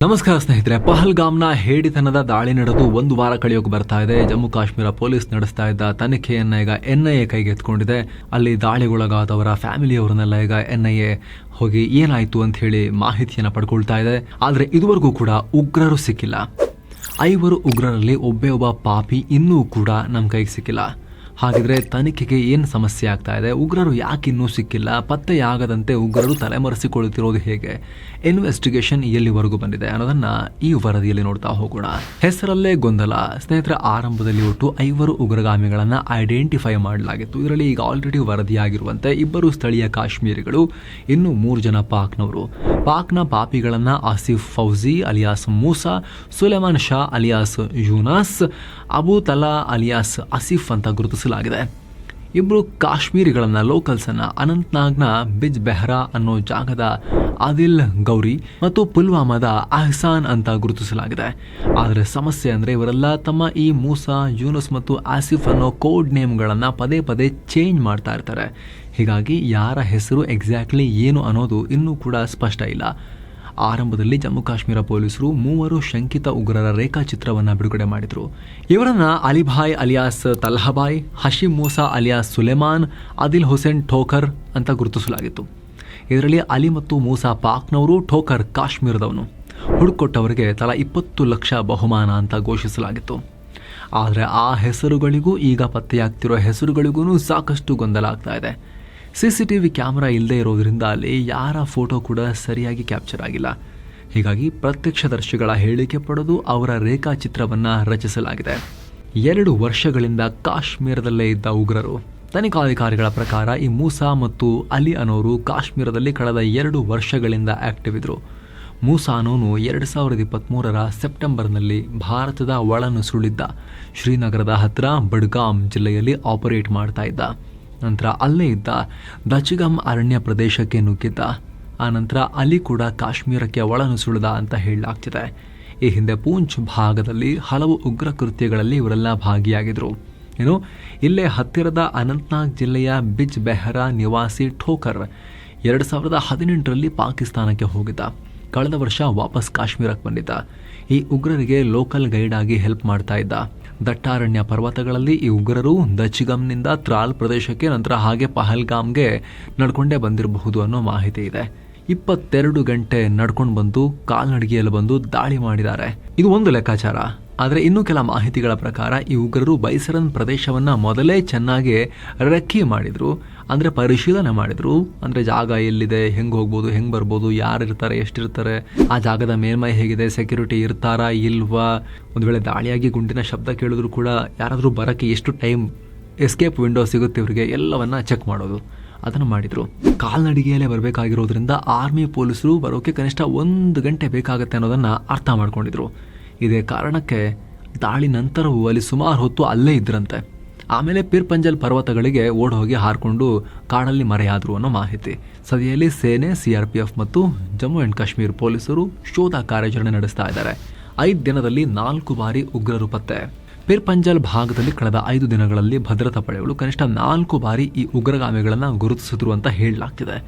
ನಮಸ್ಕಾರ ಸ್ನೇಹಿತರೆ. ಪಹಲ್ಗಾಮ್ನ ಹೇಡಿತನದ ದಾಳಿ ನಡೆದು ಒಂದು ವಾರ ಕಳೆಯೋಕೆ ಬರ್ತಾ ಇದೆ. ಜಮ್ಮು ಕಾಶ್ಮೀರ ಪೊಲೀಸ್ ನಡೆಸ್ತಾ ಇದ್ದ ತನಿಖೆಯನ್ನ ಈಗ NIA ಕೈಗೆತ್ಕೊಂಡಿದೆ. ಅಲ್ಲಿ ದಾಳಿಗೊಳಗಾದವರ ಫ್ಯಾಮಿಲಿಯವರನ್ನೆಲ್ಲ ಈಗ NIA ಹೋಗಿ ಏನಾಯ್ತು ಅಂತ ಹೇಳಿ ಮಾಹಿತಿಯನ್ನ ಪಡ್ಕೊಳ್ತಾ ಇದೆ. ಆದ್ರೆ ಇದುವರೆಗೂ ಕೂಡ ಉಗ್ರರು ಸಿಕ್ಕಿಲ್ಲ. 5 ಉಗ್ರರಲ್ಲಿ ಒಬ್ಬ ಪಾಪಿ ಇನ್ನೂ ಕೂಡ ನಮ್ಮ ಕೈಗೆ ಸಿಕ್ಕಿಲ್ಲ. ಹಾಗಿದ್ರೆ ತನಿಖೆಗೆ ಏನು ಸಮಸ್ಯೆ ಆಗ್ತಾ ಇದೆ? ಉಗ್ರರು ಯಾಕೆ ಇನ್ನೂ ಸಿಕ್ಕಿಲ್ಲ? ಪತ್ತೆಯಾಗದಂತೆ ಉಗ್ರರು ತಲೆಮರೆಸಿಕೊಳ್ಳುತ್ತಿರೋದು ಹೇಗೆ? ಇನ್ವೆಸ್ಟಿಗೇಷನ್ ಎಲ್ಲಿವರೆಗೂ ಬಂದಿದೆ ಅನ್ನೋದನ್ನ ಈ ವರದಿಯಲ್ಲಿ ನೋಡ್ತಾ ಹೋಗೋಣ. ಹೆಸರಲ್ಲೇ ಗೊಂದಲ. ಸ್ನೇಹಿತರ, ಆರಂಭದಲ್ಲಿ ಒಟ್ಟು 5 ಉಗ್ರಗಾಮಿಗಳನ್ನ ಐಡೆಂಟಿಫೈ ಮಾಡಲಾಗಿತ್ತು. ಇದರಲ್ಲಿ ಈಗ ಆಲ್ರೆಡಿ ವರದಿಯಾಗಿರುವಂತೆ 2 ಸ್ಥಳೀಯ ಕಾಶ್ಮೀರಿಗಳು, ಇನ್ನು 3 ಜನ ಪಾಕ್ನವರು. ಪಾಕ್ನ ಪಾಪಿಗಳನ್ನ Asif Fauji alias Musa, Suleman Shah alias Yunas, Abu Talha alias Asif ಅಂತ ಗುರುತಿಸಲಾಗಿದೆ. 2 ಕಾಶ್ಮೀರಿಗಳನ್ನ ಲೋಕಲ್ಸ್ ಅನ್ನ ಅನಂತ್ನಾಗ್ನ ಬಿಜ್ ಬೆಹ್ರಾ ಅನ್ನೋ ಜಾಗದ ಆದಿಲ್ ಗೌರಿ ಮತ್ತು ಪುಲ್ವಾಮಾದ ಅಹ್ಸಾನ್ ಅಂತ ಗುರುತಿಸಲಾಗಿದೆ. ಆದರೆ ಸಮಸ್ಯೆ ಅಂದ್ರೆ ಇವರೆಲ್ಲ ತಮ್ಮ ಈ ಮೂಸಾ, ಯೂನುಸ್ ಮತ್ತು ಆಸಿಫ್ ಅನ್ನೋ ಕೋಡ್ ನೇಮ್ಗಳನ್ನ ಪದೇ ಪದೇ ಚೇಂಜ್ ಮಾಡ್ತಾ ಇರ್ತಾರೆ. ಹೀಗಾಗಿ ಯಾರ ಹೆಸರು ಎಕ್ಸಾಕ್ಟ್ಲಿ ಏನು ಅನ್ನೋದು ಇನ್ನೂ ಕೂಡ ಸ್ಪಷ್ಟ ಇಲ್ಲ. ಆರಂಭದಲ್ಲಿ ಜಮ್ಮು ಕಾಶ್ಮೀರ ಪೊಲೀಸರು 3 ಶಂಕಿತ ಉಗ್ರರ ರೇಖಾಚಿತ್ರವನ್ನು ಬಿಡುಗಡೆ ಮಾಡಿದರು. ಇವರನ್ನ ಅಲಿಭಾಯ್ ಅಲಿಯಾಸ್ ತಲ್ಹಬಾಯ್, ಹಶೀಮ್ ಮೂಸಾ ಅಲಿಯಾಸ್ ಸುಲೇಮಾನ್, ಆದಿಲ್ ಹುಸೇನ್ ಠೋಕರ್ ಅಂತ ಗುರುತಿಸಲಾಗಿತ್ತು. ಇದರಲ್ಲಿ ಅಲಿ ಮತ್ತು ಮೂಸಾ ಪಾಕ್ನವರು, ಠೋಕರ್ ಕಾಶ್ಮೀರದವನು. ಹುಡುಕೊಟ್ಟವರಿಗೆ ತಲಾ 20 ಲಕ್ಷ ಬಹುಮಾನ ಅಂತ ಘೋಷಿಸಲಾಗಿತ್ತು. ಆದರೆ ಆ ಹೆಸರುಗಳಿಗೂ ಈಗ ಪತ್ತೆಯಾಗ್ತಿರೋ ಹೆಸರುಗಳಿಗೂ ಸಾಕಷ್ಟು ಗೊಂದಲ ಆಗ್ತಾ ಇದೆ. CCTV ಕ್ಯಾಮೆರಾ ಇಲ್ಲದೆ ಇರೋದ್ರಿಂದ ಅಲ್ಲಿ ಯಾರ ಫೋಟೋ ಕೂಡ ಸರಿಯಾಗಿ ಕ್ಯಾಪ್ಚರ್ ಆಗಿಲ್ಲ. ಹೀಗಾಗಿ ಪ್ರತ್ಯಕ್ಷದರ್ಶಿಗಳ ಹೇಳಿಕೆ ಪಡೆದು ಅವರ ರೇಖಾಚಿತ್ರವನ್ನು ರಚಿಸಲಾಗಿದೆ. 2 ವರ್ಷಗಳಿಂದ ಕಾಶ್ಮೀರದಲ್ಲೇ ಇದ್ದ ಉಗ್ರರು. ತನಿಖಾಧಿಕಾರಿಗಳ ಪ್ರಕಾರ ಈ ಮೂಸಾ ಮತ್ತು ಅಲಿ ಅನ್ನೋರು ಕಾಶ್ಮೀರದಲ್ಲಿ ಕಳೆದ 2 ವರ್ಷಗಳಿಂದ ಆಕ್ಟಿವ್ ಇದ್ರು. ಮೂಸಾ ಅನ್ನೋನು 2023ರ ಸೆಪ್ಟೆಂಬರ್ನಲ್ಲಿ ಭಾರತದ ಒಳನುಸುಳಿದ್ದ ಶ್ರೀನಗರದ ಹತ್ತಿರ ಬಡ್ಗಾಮ್ ಜಿಲ್ಲೆಯಲ್ಲಿ ಆಪರೇಟ್ ಮಾಡ್ತಾ ಇದ್ದ. ನಂತರ ಅಲ್ಲೇ ಇದ್ದ ದಚಿಗಮ್ ಅರಣ್ಯ ಪ್ರದೇಶಕ್ಕೆ ನುಗ್ಗಿದ್ದ. ಆ ನಂತರ ಅಲಿ ಕೂಡ ಕಾಶ್ಮೀರಕ್ಕೆ ಒಳನುಸುಳಿದ ಅಂತ ಹೇಳಲಾಗ್ತಿದೆ. ಈ ಹಿಂದೆ ಪೂಂಚ್ ಭಾಗದಲ್ಲಿ ಹಲವು ಉಗ್ರ ಕೃತ್ಯಗಳಲ್ಲಿ ಇವರೆಲ್ಲ ಭಾಗಿಯಾಗಿದ್ರು. ಇಲ್ಲೇ ಹತ್ತಿರದ ಅನಂತ್ನಾಗ್ ಜಿಲ್ಲೆಯ ಬಿಜ್ ಬೆಹರಾ ನಿವಾಸಿ ಠೋಕರ್ 2018ರಲ್ಲಿ ಪಾಕಿಸ್ತಾನಕ್ಕೆ ಹೋಗಿದ್ದ. ಕಳೆದ ವರ್ಷ ವಾಪಸ್ ಕಾಶ್ಮೀರಕ್ಕೆ ಬಂದಿದ್ದ. ಈ ಉಗ್ರರಿಗೆ ಲೋಕಲ್ ಗೈಡ್ ಆಗಿ ಹೆಲ್ಪ್ ಮಾಡ್ತಾ ಇದ್ದ. ದಟ್ಟಾರಣ್ಯ ಪರ್ವತಗಳಲ್ಲಿ ಈ ಉಗ್ರರು ದಚಿಗಮ್ನಿಂದ ತ್ರಾಲ್ ಪ್ರದೇಶಕ್ಕೆ, ನಂತರ ಹಾಗೆ ಪಹಲ್ಗಾಮ್ಗೆ ನಡ್ಕೊಂಡೇ ಬಂದಿರಬಹುದು ಅನ್ನೋ ಮಾಹಿತಿ ಇದೆ. 22 ಗಂಟೆ ನಡ್ಕೊಂಡು ಬಂದು ಕಾಲ್ನಡಿಗೆಯಲ್ಲಿ ಬಂದು ದಾಳಿ ಮಾಡಿದ್ದಾರೆ. ಇದು ಒಂದು ಲೆಕ್ಕಾಚಾರ. ಆದರೆ ಇನ್ನೂ ಕೆಲ ಮಾಹಿತಿಗಳ ಪ್ರಕಾರ ಈ ಉಗ್ರರು ಬೈಸರನ್ ಪ್ರದೇಶವನ್ನ ಮೊದಲೇ ಚೆನ್ನಾಗಿ ರೆಕ್ಕಿ ಮಾಡಿದ್ರು, ಅಂದ್ರೆ ಪರಿಶೀಲನೆ ಮಾಡಿದ್ರು. ಅಂದ್ರೆ ಜಾಗ ಎಲ್ಲಿದೆ, ಹೆಂಗ್ ಹೋಗ್ಬೋದು, ಹೆಂಗ್ ಬರ್ಬೋದು, ಯಾರಿರ್ತಾರೆ, ಎಷ್ಟಿರ್ತಾರೆ, ಆ ಜಾಗದ ಮೇಲ್ಮೈ ಹೇಗಿದೆ, ಸೆಕ್ಯೂರಿಟಿ ಇರ್ತಾರಾ ಇಲ್ವಾ, ಒಂದು ವೇಳೆ ದಾಳಿಯಾಗಿ ಗುಂಡಿನ ಶಬ್ದ ಕೇಳಿದ್ರು ಕೂಡ ಯಾರಾದರೂ ಬರಕ್ಕೆ ಎಷ್ಟು ಟೈಮ್ ಎಸ್ಕೇಪ್ ವಿಂಡೋ ಸಿಗುತ್ತೆ ಇವರಿಗೆ, ಎಲ್ಲವನ್ನ ಚೆಕ್ ಮಾಡೋದು. ಅದನ್ನು ಮಾಡಿದ್ರು. ಕಾಲ್ನಡಿಗೆಯಲ್ಲೇ ಬರಬೇಕಾಗಿರೋದ್ರಿಂದ ಆರ್ಮಿ ಪೊಲೀಸರು ಬರೋಕೆ ಕನಿಷ್ಠ 1 ಗಂಟೆ ಬೇಕಾಗತ್ತೆ ಅನ್ನೋದನ್ನ ಅರ್ಥ ಮಾಡ್ಕೊಂಡಿದ್ರು. ಇದೇ ಕಾರಣಕ್ಕೆ ದಾಳಿ ನಂತರವೂ ಅಲ್ಲಿ ಸುಮಾರು ಹೊತ್ತು ಅಲ್ಲೇ ಇದ್ರಂತೆ. ಆಮೇಲೆ ಪಿರ್ಪಂಜಲ್ ಪರ್ವತಗಳಿಗೆ ಓಡೋಗಿ ಹಾರ್ಕೊಂಡು ಕಾಡಲ್ಲಿ ಮರೆಯಾದ್ರು ಅನ್ನೋ ಮಾಹಿತಿ. ಸದ್ಯದಲ್ಲಿ ಸೇನೆ, CRPF ಮತ್ತು ಜಮ್ಮು ಅಂಡ್ ಕಾಶ್ಮೀರ್ ಪೊಲೀಸರು ಶೋಧ ಕಾರ್ಯಾಚರಣೆ ನಡೆಸ್ತಾ ಇದ್ದಾರೆ. 5 ದಿನದಲ್ಲಿ 4 ಬಾರಿ ಉಗ್ರರು ಪತ್ತೆ. ಪಿರ್ಪಂಜಲ್ ಭಾಗದಲ್ಲಿ ಕಳೆದ 5 ದಿನಗಳಲ್ಲಿ ಭದ್ರತಾ ಪಡೆಗಳು ಕನಿಷ್ಠ 4 ಬಾರಿ ಈ ಉಗ್ರಗಾಮಿಗಳನ್ನು ಗುರುತಿಸಿದ್ರು ಅಂತ ಹೇಳಲಾಗ್ತಿದೆ.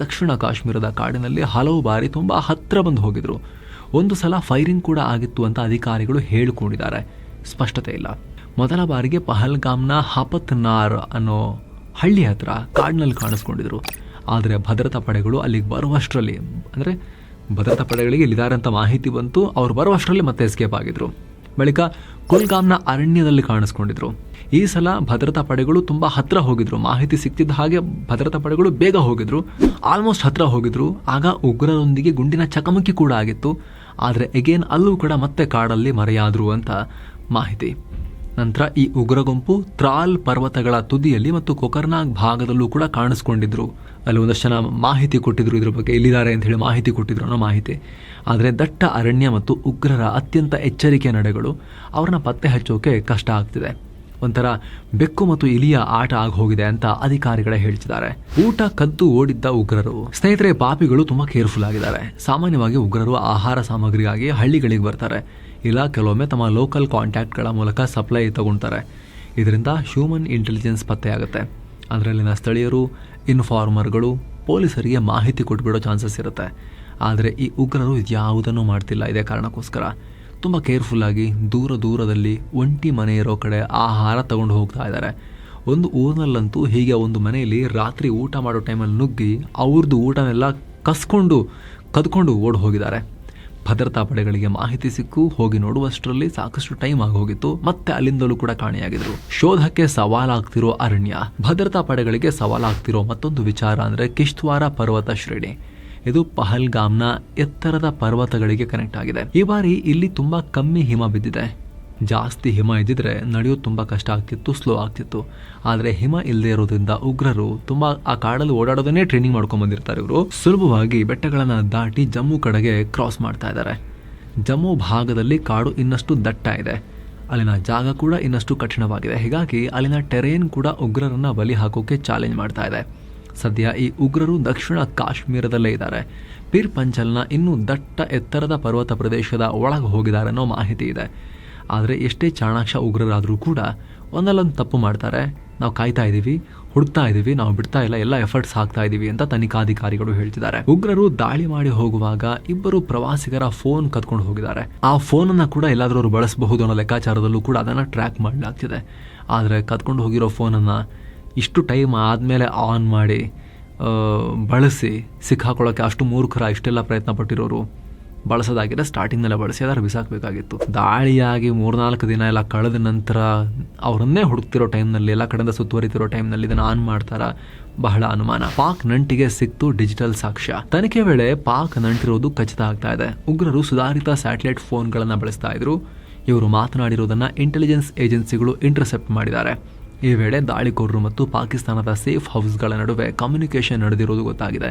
ದಕ್ಷಿಣ ಕಾಶ್ಮೀರದ ಕಾಡಿನಲ್ಲಿ ಹಲವು ಬಾರಿ ತುಂಬಾ ಹತ್ರ ಬಂದು ಹೋಗಿದ್ರು. ಒಂದು ಸಲ ಫೈರಿಂಗ್ ಕೂಡ ಆಗಿತ್ತು ಅಂತ ಅಧಿಕಾರಿಗಳು ಹೇಳಿಕೊಂಡಿದ್ದಾರೆ. ಸ್ಪಷ್ಟತೆ ಇಲ್ಲ. ಮೊದಲ ಬಾರಿಗೆ ಪಹಲ್ಗಾಮ್ನ ಹಪತ್ನಾರ್ ಅನ್ನೋ ಹಳ್ಳಿ ಹತ್ರ ಕಾಡಿನಲ್ಲಿ ಕಾಣಿಸ್ಕೊಂಡಿದ್ರು. ಆದರೆ ಭದ್ರತಾ ಪಡೆಗಳು ಅಲ್ಲಿಗೆ ಬರುವಷ್ಟರಲ್ಲಿ, ಅಂದರೆ ಭದ್ರತಾ ಪಡೆಗಳಿಗೆ ಇಲ್ಲಿದ್ದಾರೆ ಅಂತ ಮಾಹಿತಿ ಬಂತು, ಅವ್ರು ಬರುವಷ್ಟರಲ್ಲಿ ಮತ್ತೆ ಎಸ್ಕೇಪ್ ಆಗಿದ್ರು. ಬಳಿಕ ಕುಲ್ಗಾಮ್ನ ಅರಣ್ಯದಲ್ಲಿ ಕಾಣಿಸ್ಕೊಂಡಿದ್ರು. ಈ ಸಲ ಭದ್ರತಾ ಪಡೆಗಳು ತುಂಬಾ ಹತ್ರ ಹೋಗಿದ್ರು. ಮಾಹಿತಿ ಸಿಕ್ತಿದ್ದ ಹಾಗೆ ಭದ್ರತಾ ಪಡೆಗಳು ಬೇಗ ಹೋಗಿದ್ರು, ಆಲ್ಮೋಸ್ಟ್ ಹತ್ರ ಹೋಗಿದ್ರು. ಆಗ ಉಗ್ರರೊಂದಿಗೆ ಗುಂಡಿನ ಚಕಮಕಿ ಕೂಡ ಆಗಿತ್ತು. ಆದರೆ ಎಗೇನ್ ಅಲ್ಲೂ ಕೂಡ ಮತ್ತೆ ಕಾಡಲ್ಲಿ ಮರೆಯಾದ್ರು ಅಂತ ಮಾಹಿತಿ. ನಂತರ ಈ ಉಗ್ರ ಗುಂಪು ತ್ರಾಲ್ ಪರ್ವತಗಳ ತುದಿಯಲ್ಲಿ ಮತ್ತು ಕೊಕರ್ನಾಗ್ ಭಾಗದಲ್ಲೂ ಕೂಡ ಕಾಣಿಸ್ಕೊಂಡಿದ್ರು. ಅಲ್ಲಿ ಒಂದಷ್ಟು ಜನ ಮಾಹಿತಿ ಕೊಟ್ಟಿದ್ರು, ಇದ್ರ ಬಗ್ಗೆ ಇಲ್ಲಿದ್ದಾರೆ ಅಂತ ಹೇಳಿ ಮಾಹಿತಿ ಕೊಟ್ಟಿದ್ರು ಅನ್ನೋ ಮಾಹಿತಿ. ಆದರೆ ದಟ್ಟ ಅರಣ್ಯ ಮತ್ತು ಉಗ್ರರ ಅತ್ಯಂತ ಎಚ್ಚರಿಕೆ ನಡೆಗಳು ಅವ್ರನ್ನ ಪತ್ತೆ ಹಚ್ಚೋಕೆ ಕಷ್ಟ ಆಗ್ತಿದೆ. ಒಂಥರ ಬೆಕ್ಕು ಮತ್ತು ಇಲಿಯ ಆಟ ಆಗಿ ಹೋಗಿದೆ ಅಂತ ಅಧಿಕಾರಿಗಳೇ ಹೇಳ್ತಿದ್ದಾರೆ. ಊಟ ಕದ್ದು ಓಡಿದ್ದ ಉಗ್ರರು. ಸ್ನೇಹಿತರೆ, ಪಾಪಿಗಳು ತುಂಬಾ ಕೇರ್ಫುಲ್ ಆಗಿದ್ದಾರೆ. ಸಾಮಾನ್ಯವಾಗಿ ಉಗ್ರರು ಆಹಾರ ಸಾಮಗ್ರಿಗಾಗಿ ಹಳ್ಳಿಗಳಿಗೆ ಬರ್ತಾರೆ, ಇಲ್ಲ ಕೆಲವೊಮ್ಮೆ ತಮ್ಮ ಲೋಕಲ್ ಕಾಂಟ್ಯಾಕ್ಟ್ಗಳ ಮೂಲಕ ಸಪ್ಲೈ ತಗೊಳ್ತಾರೆ. ಇದರಿಂದ ಹ್ಯೂಮನ್ ಇಂಟೆಲಿಜೆನ್ಸ್ ಪತ್ತೆ ಆಗುತ್ತೆ. ಅಂದರೆ ಅಲ್ಲಿನ ಸ್ಥಳೀಯರು, ಇನ್ಫಾರ್ಮರ್ಗಳು ಪೊಲೀಸರಿಗೆ ಮಾಹಿತಿ ಕೊಟ್ಬಿಡೋ ಚಾನ್ಸಸ್ ಇರುತ್ತೆ. ಆದರೆ ಈ ಉಗ್ರರು ಯಾವುದನ್ನು ಮಾಡ್ತಿಲ್ಲ. ಇದೇ ಕಾರಣಕ್ಕೋಸ್ಕರ ತುಂಬ ಕೇರ್ಫುಲ್ಲಾಗಿ ದೂರದಲ್ಲಿ ಒಂಟಿ ಮನೆ ಇರೋ ಕಡೆ ಆಹಾರ ತಗೊಂಡು ಹೋಗ್ತಾ ಇದ್ದಾರೆ. ಒಂದು ಊರಿನಲ್ಲಂತೂ ಹೀಗೆ ಒಂದು ಮನೆಯಲ್ಲಿ ರಾತ್ರಿ ಊಟ ಮಾಡೋ ಟೈಮಲ್ಲಿ ನುಗ್ಗಿ ಅವ್ರದ್ದು ಊಟನೆಲ್ಲ ಕದ್ಕೊಂಡು ಓಡಿ ಹೋಗಿದ್ದಾರೆ. ಭದ್ರತಾ ಪಡೆಗಳಿಗೆ ಮಾಹಿತಿ ಸಿಕ್ಕು ಹೋಗಿ ನೋಡುವಷ್ಟರಲ್ಲಿ ಸಾಕಷ್ಟು ಟೈಮ್ ಆಗೋಗಿತ್ತು. ಮತ್ತೆ ಅಲ್ಲಿಂದಲೂ ಕೂಡ ಕಾಣೆಯಾಗಿದ್ರು. ಶೋಧಕ್ಕೆ ಸವಾಲಾಗ್ತಿರೋ ಅರಣ್ಯ. ಭದ್ರತಾ ಪಡೆಗಳಿಗೆ ಸವಾಲಾಗ್ತಿರೋ ಮತ್ತೊಂದು ವಿಚಾರ ಅಂದ್ರೆ ಕಿಶ್ತ್ವಾರ ಪರ್ವತ ಶ್ರೇಣಿ. ಇದು ಪಹಲ್ಗಾಮ್ನ ಎತ್ತರದ ಪರ್ವತಗಳಿಗೆ ಕನೆಕ್ಟ್ ಆಗಿದೆ. ಈ ಬಾರಿ ಇಲ್ಲಿ ತುಂಬಾ ಕಮ್ಮಿ ಹಿಮ ಬಿದ್ದಿದೆ. ಜಾಸ್ತಿ ಹಿಮ ಇದ್ದಿದ್ರೆ ನಡೆಯೋದು ತುಂಬಾ ಕಷ್ಟ ಆಗ್ತಿತ್ತು, ಸ್ಲೋ ಆಗ್ತಿತ್ತು. ಆದರೆ ಹಿಮ ಇಲ್ಲದೆ ಇರೋದ್ರಿಂದ ಉಗ್ರರು ತುಂಬಾ ಆ ಕಾಡಲ್ಲಿ ಓಡಾಡೋದನ್ನೇ ಟ್ರೈನಿಂಗ್ ಮಾಡ್ಕೊಂಡ್ ಬಂದಿರ್ತಾರೆ. ಇವರು ಸುಲಭವಾಗಿ ಬೆಟ್ಟಗಳನ್ನ ದಾಟಿ ಜಮ್ಮು ಕಡೆಗೆ ಕ್ರಾಸ್ ಮಾಡ್ತಾ ಇದ್ದಾರೆ. ಜಮ್ಮು ಭಾಗದಲ್ಲಿ ಕಾಡು ಇನ್ನಷ್ಟು ದಟ್ಟ ಇದೆ. ಅಲ್ಲಿನ ಜಾಗ ಕೂಡ ಇನ್ನಷ್ಟು ಕಠಿಣವಾಗಿದೆ. ಹೀಗಾಗಿ ಅಲ್ಲಿನ ಟೆರೇನ್ ಕೂಡ ಉಗ್ರರನ್ನ ಬಲಿ ಹಾಕೋಕೆ ಚಾಲೆಂಜ್ ಮಾಡ್ತಾ ಇದೆ. ಸದ್ಯ ಈ ಉಗ್ರರು ದಕ್ಷಿಣ ಕಾಶ್ಮೀರದಲ್ಲೇ ಇದ್ದಾರೆ. ಪೀರ್ ಪಂಚಲ್ನ ಇನ್ನೂ ದಟ್ಟ ಎತ್ತರದ ಪರ್ವತ ಪ್ರದೇಶದ ಒಳಗೆ ಹೋಗಿದ್ದಾರೆ ಅನ್ನೋ ಮಾಹಿತಿ ಇದೆ. ಆದರೆ ಎಷ್ಟೇ ಚಾಣಾಕ್ಷ ಉಗ್ರರಾದರೂ ಕೂಡ ಒಂದಲ್ಲೊಂದು ತಪ್ಪು ಮಾಡ್ತಾರೆ. ನಾವು ಕಾಯ್ತಾ ಇದ್ದೀವಿ, ಹುಡುಕ್ತಾ ಇದ್ದೀವಿ, ನಾವು ಬಿಡ್ತಾ ಇಲ್ಲ, ಎಲ್ಲ ಎಫರ್ಟ್ಸ್ ಹಾಕ್ತಾ ಇದ್ದೀವಿ ಅಂತ ತನಿಖಾಧಿಕಾರಿಗಳು ಹೇಳ್ತಿದ್ದಾರೆ. ಉಗ್ರರು ದಾಳಿ ಮಾಡಿ ಹೋಗುವಾಗ ಇಬ್ಬರು ಪ್ರವಾಸಿಗರ ಫೋನ್ ಕದ್ಕೊಂಡು ಹೋಗಿದ್ದಾರೆ. ಆ ಫೋನನ್ನು ಕೂಡ ಎಲ್ಲಾದರೂ ಅವರು ಬಳಸಬಹುದು ಅನ್ನೋ ಲೆಕ್ಕಾಚಾರದಲ್ಲೂ ಕೂಡ ಅದನ್ನು ಟ್ರ್ಯಾಕ್ ಮಾಡಲಾಗ್ತಿದೆ. ಆದರೆ ಕದ್ಕೊಂಡು ಹೋಗಿರೋ ಫೋನನ್ನು ಇಷ್ಟು ಟೈಮ್ ಆದಮೇಲೆ ಆನ್ ಮಾಡಿ ಬಳಸಿ ಸಿಕ್ಕಾಕೊಳ್ಳೋಕ್ಕೆ ಅಷ್ಟು ಮೂರ್ಖರ ಇಷ್ಟೆಲ್ಲ ಪ್ರಯತ್ನ ಪಟ್ಟಿರೋರು ಬಳಸೋದಾಗಿದೆ. ಸ್ಟಾರ್ಟಿಂಗ್ನಲ್ಲೇ ಬಳಸಿ ಅದರ ಬಿಸಾಕಬೇಕಾಗಿತ್ತು. ದಾಳಿಯಾಗಿ 3-4 ದಿನ ಎಲ್ಲ ಕಳೆದ ನಂತರ ಅವರನ್ನೇ ಹುಡುಕ್ತಿರೋ ಟೈಮ್ನಲ್ಲಿ, ಎಲ್ಲ ಕಡೆಯಿಂದ ಸುತ್ತುವರಿತಿರೋ ಟೈಮ್ನಲ್ಲಿ ಇದನ್ನು ಆನ್ ಮಾಡ್ತಾರ, ಬಹಳ ಅನುಮಾನ. ಪಾಕ್ ನಂಟಿಗೆ ಸಿಕ್ತು ಡಿಜಿಟಲ್ ಸಾಕ್ಷ್ಯ. ತನಿಖೆ ವೇಳೆ ಪಾಕ್ ನಂಟಿರೋದು ಖಚಿತ ಆಗ್ತಾ ಇದೆ. ಉಗ್ರರು ಸುಧಾರಿತ ಸ್ಯಾಟಲೈಟ್ ಫೋನ್ಗಳನ್ನು ಬಳಸ್ತಾ ಇದ್ರು. ಇವರು ಮಾತನಾಡಿರೋದನ್ನ ಇಂಟೆಲಿಜೆನ್ಸ್ ಏಜೆನ್ಸಿಗಳು ಇಂಟರ್ಸೆಪ್ಟ್ ಮಾಡಿದ್ದಾರೆ. ಈ ವೇಳೆ ದಾಳಿಕೋರರು ಮತ್ತು ಪಾಕಿಸ್ತಾನದ ಸೇಫ್ ಹೌಸ್ಗಳ ನಡುವೆ ಕಮ್ಯುನಿಕೇಷನ್ ನಡೆದಿರೋದು ಗೊತ್ತಾಗಿದೆ.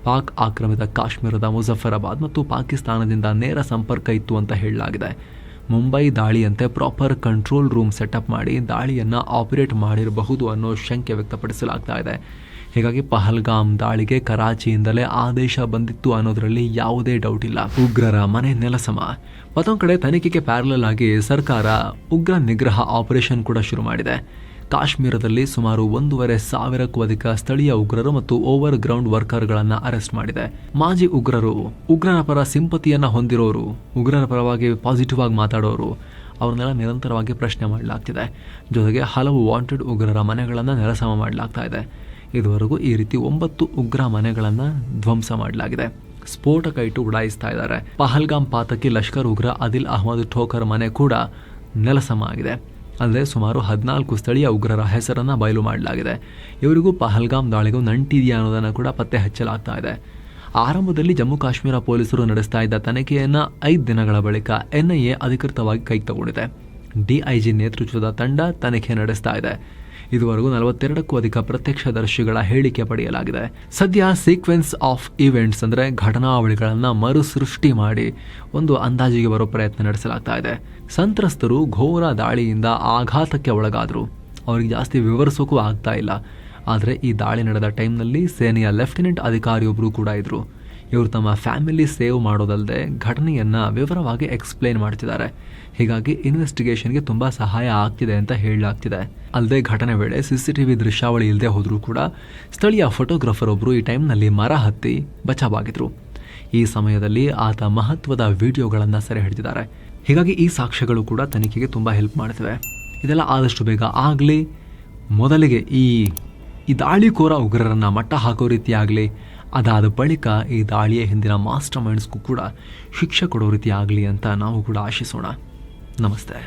ಪಾಕ್ ಆಕ್ರಮಿತ ಕಾಶ್ಮೀರದ ಮುಜಫರಾಬಾದ್ ಮತ್ತು ಪಾಕಿಸ್ತಾನದಿಂದ ನೇರ ಸಂಪರ್ಕ ಇತ್ತು ಅಂತ ಹೇಳಲಾಗಿದೆ. ಮುಂಬೈ ದಾಳಿಯಂತೆ ಪ್ರಾಪರ್ ಕಂಟ್ರೋಲ್ ರೂಮ್ ಸೆಟಪ್ ಮಾಡಿ ದಾಳಿಯನ್ನು ಆಪರೇಟ್ ಮಾಡಿರಬಹುದು ಅನ್ನೋ ಶಂಕೆ ವ್ಯಕ್ತಪಡಿಸಲಾಗ್ತಾ ಇದೆ. ಹೀಗಾಗಿ ಪಹಲ್ಗಾಮ್ ದಾಳಿಗೆ ಕರಾಚಿಯಿಂದಲೇ ಆದೇಶ ಬಂದಿತ್ತು ಅನ್ನೋದರಲ್ಲಿ ಯಾವುದೇ ಡೌಟ್ ಇಲ್ಲ. ಉಗ್ರರ ಮನೆ ನೆಲಸಮ. ಮತ್ತೊಂದು ಕಡೆ ತನಿಖೆಗೆ ಪ್ಯಾರಲಲ್ ಆಗಿ ಸರ್ಕಾರ ಉಗ್ರ ನಿಗ್ರಹ ಆಪರೇಷನ್ ಕೂಡ ಶುರು ಮಾಡಿದೆ. ಕಾಶ್ಮೀರದಲ್ಲಿ ಸುಮಾರು 1,500ಕ್ಕೂ ಅಧಿಕ ಸ್ಥಳೀಯ ಉಗ್ರರು ಮತ್ತು ಓವರ್ ಗ್ರೌಂಡ್ ವರ್ಕರ್ಗಳನ್ನು ಅರೆಸ್ಟ್ ಮಾಡಿದೆ. ಮಾಜಿ ಉಗ್ರರು, ಉಗ್ರರ ಪರ ಸಿಂಪತಿಯನ್ನು ಹೊಂದಿರೋರು, ಉಗ್ರರ ಪರವಾಗಿ ಪಾಸಿಟಿವ್ ಆಗಿ ಮಾತಾಡೋರು, ಅವ್ರನ್ನೆಲ್ಲ ನಿರಂತರವಾಗಿ ಪ್ರಶ್ನೆ ಮಾಡಲಾಗ್ತಿದೆ. ಜೊತೆಗೆ ಹಲವು ವಾಂಟೆಡ್ ಉಗ್ರರ ಮನೆಗಳನ್ನು ನೆಲಸಮ ಮಾಡಲಾಗ್ತಾ ಇದೆ. ಇದುವರೆಗೂ ಈ ರೀತಿ 9 ಉಗ್ರ ಮನೆಗಳನ್ನು ಧ್ವಂಸ ಮಾಡಲಾಗಿದೆ. ಸ್ಫೋಟಕ ಇಟ್ಟು ಉಡಾಯಿಸ್ತಾ ಇದ್ದಾರೆ. ಪಹಲ್ಗಾಮ್ ಪಾತಕಿ ಲಷ್ಕರ್ ಉಗ್ರ ಆದಿಲ್ ಅಹಮದ್ ಠೋಕರ್ ಮನೆ ಕೂಡ ನೆಲಸಮ ಆಗಿದೆ. ಅಲ್ಲದೆ ಸುಮಾರು 14 ಸ್ಥಳೀಯ ಉಗ್ರರ ಹೆಸರನ್ನು ಬಯಲು ಮಾಡಲಾಗಿದೆ. ಇವರಿಗೂ ಪಹಲ್ಗಾಮ್ ದಾಳಿಗೂ ನಂಟಿದೆಯಾ ಅನ್ನೋದನ್ನು ಕೂಡ ಪತ್ತೆ ಹಚ್ಚಲಾಗ್ತಾ ಇದೆ. ಆರಂಭದಲ್ಲಿ ಜಮ್ಮು ಕಾಶ್ಮೀರ ಪೊಲೀಸರು ನಡೆಸ್ತಾ ಇದ್ದ ತನಿಖೆಯನ್ನು 5 ದಿನಗಳ ಬಳಿಕ NIA ಅಧಿಕೃತವಾಗಿ ಕೈಗೆ ತಗೊಂಡಿದೆ. DIG ನೇತೃತ್ವದ ತಂಡ ತನಿಖೆ ನಡೆಸ್ತಾ ಇದೆ. ಇದುವರೆಗೂ 42ಕ್ಕೂ ಅಧಿಕ ಪ್ರತ್ಯಕ್ಷದರ್ಶಿಗಳ ಹೇಳಿಕೆ ಪಡೆಯಲಾಗಿದೆ. ಸದ್ಯ ಸೀಕ್ವೆನ್ಸ್ ಆಫ್ ಈವೆಂಟ್ಸ್ ಅಂದರೆ ಘಟನಾವಳಿಗಳನ್ನು ಮರುಸೃಷ್ಟಿ ಮಾಡಿ ಒಂದು ಅಂದಾಜಿಗೆ ಬರೋ ಪ್ರಯತ್ನ ನಡೆಸಲಾಗ್ತಾ ಇದೆ. ಸಂತ್ರಸ್ತರು ಘೋರ ದಾಳಿಯಿಂದ ಆಘಾತಕ್ಕೆ ಒಳಗಾದರು. ಅವರಿಗೆ ಜಾಸ್ತಿ ವಿವರಿಸೋಕ್ಕೂ ಆಗ್ತಾ ಇಲ್ಲ. ಆದರೆ ಈ ದಾಳಿ ನಡೆದ ಟೈಮ್ನಲ್ಲಿ ಸೇನೆಯ ಲೆಫ್ಟಿನೆಂಟ್ ಅಧಿಕಾರಿಯೊಬ್ಬರು ಕೂಡ ಇದ್ರು. ಇವರು ತಮ್ಮ ಫ್ಯಾಮಿಲಿ ಸೇವ್ ಮಾಡೋದಲ್ಲದೆ ಘಟನೆಯನ್ನು ವಿವರವಾಗಿ ಎಕ್ಸ್ಪ್ಲೇನ್ ಮಾಡ್ತಿದ್ದಾರೆ. ಹೀಗಾಗಿ ಇನ್ವೆಸ್ಟಿಗೇಷನ್ಗೆ ತುಂಬ ಸಹಾಯ ಆಗ್ತಿದೆ ಅಂತ ಹೇಳಲಾಗ್ತಿದೆ. ಅಲ್ಲದೆ ಘಟನೆ ವೇಳೆ CCTV ದೃಶ್ಯಾವಳಿ ಇಲ್ಲದೆ ಹೋದರೂ ಕೂಡ ಸ್ಥಳೀಯ ಫೋಟೋಗ್ರಾಫರ್ ಒಬ್ಬರು ಈ ಟೈಮ್ನಲ್ಲಿ ಮರ ಹತ್ತಿ ಬಚಾವಾಗಿದ್ರು. ಈ ಸಮಯದಲ್ಲಿ ಆತ ಮಹತ್ವದ ವಿಡಿಯೋಗಳನ್ನು ಸೆರೆ ಹಿಡಿದಿದ್ದಾರೆ. ಹೀಗಾಗಿ ಈ ಸಾಕ್ಷ್ಯಗಳು ಕೂಡ ತನಿಖೆಗೆ ತುಂಬ ಹೆಲ್ಪ್ ಮಾಡ್ತಿವೆ. ಇದೆಲ್ಲ ಆದಷ್ಟು ಬೇಗ ಆಗಲಿ. ಮೊದಲಿಗೆ ಈ ದಾಳಿಕೋರ ಉಗ್ರರನ್ನು ಮಟ್ಟ ಹಾಕೋ ರೀತಿ ಆಗಲಿ. ಅದಾದ ಬಳಿಕ ಈ ದಾಳಿಯ ಹಿಂದಿನ ಮಾಸ್ಟರ್ ಮೈಂಡ್ಸ್ಗೂ ಕೂಡ ಶಿಕ್ಷೆ ಕೊಡೋ ರೀತಿ ಆಗಲಿ ಅಂತ ನಾವು ಕೂಡ ಆಶಿಸೋಣ. ನಮಸ್ತೆ.